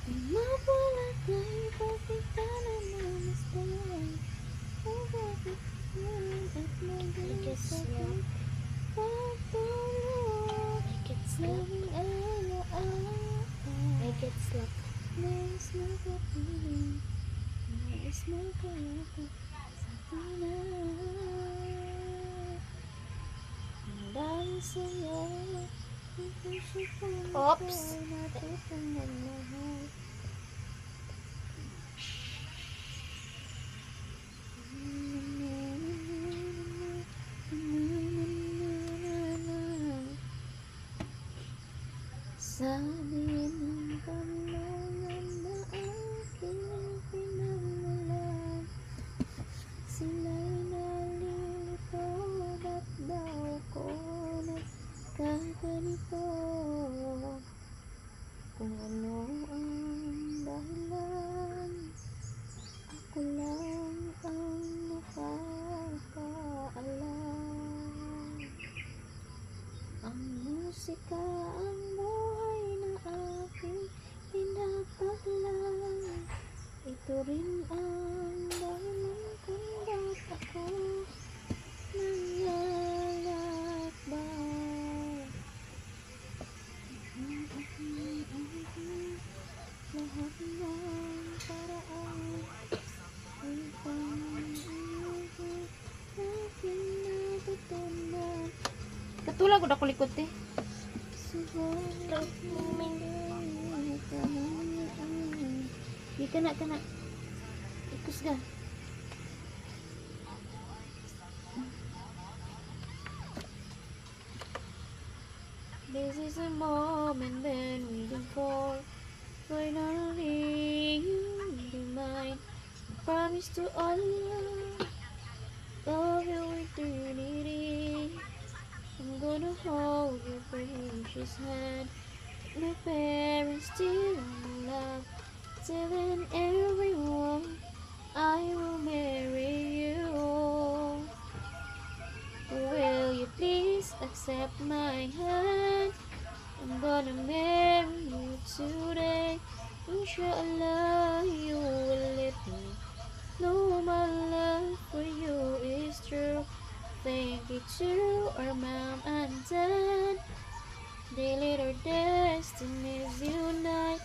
Mabulat ay bakit ka naman stay? Oh, bakit yun at maging sakit? Pagtulog, laging alaala. I get slap. Nais makapiling, nais makayakap sa tunay. Dahil sa'yo, ang puso kong Oops. ito'y natutong magmahal. Sabi ng kalangan na aking pinagmulan, sila'y nalilito, ba't daw ko nagkaganito? Kung ano ang dahilan, ako lang ang nakakaalam. Ang musika ang buhay na aking pinapaglan. Ito rin ang dahilan kung ba't ako nanlalakbay. Lahat ng paraan ay pang-ibig aking natutunan. Katulad ko na kulikot eh. Di ka na. Ikus ka. This is a moment been waiting for. Finally you be mine. Promise to all love you eternity. I'm gonna hold your precious hand. My parents still love, telling everyone I will marry you. Will you please accept my hand? I'm gonna marry you today. Inshallah, you will let me know my love for you is true. Thank you to our mom and dad. They let our destinies unite.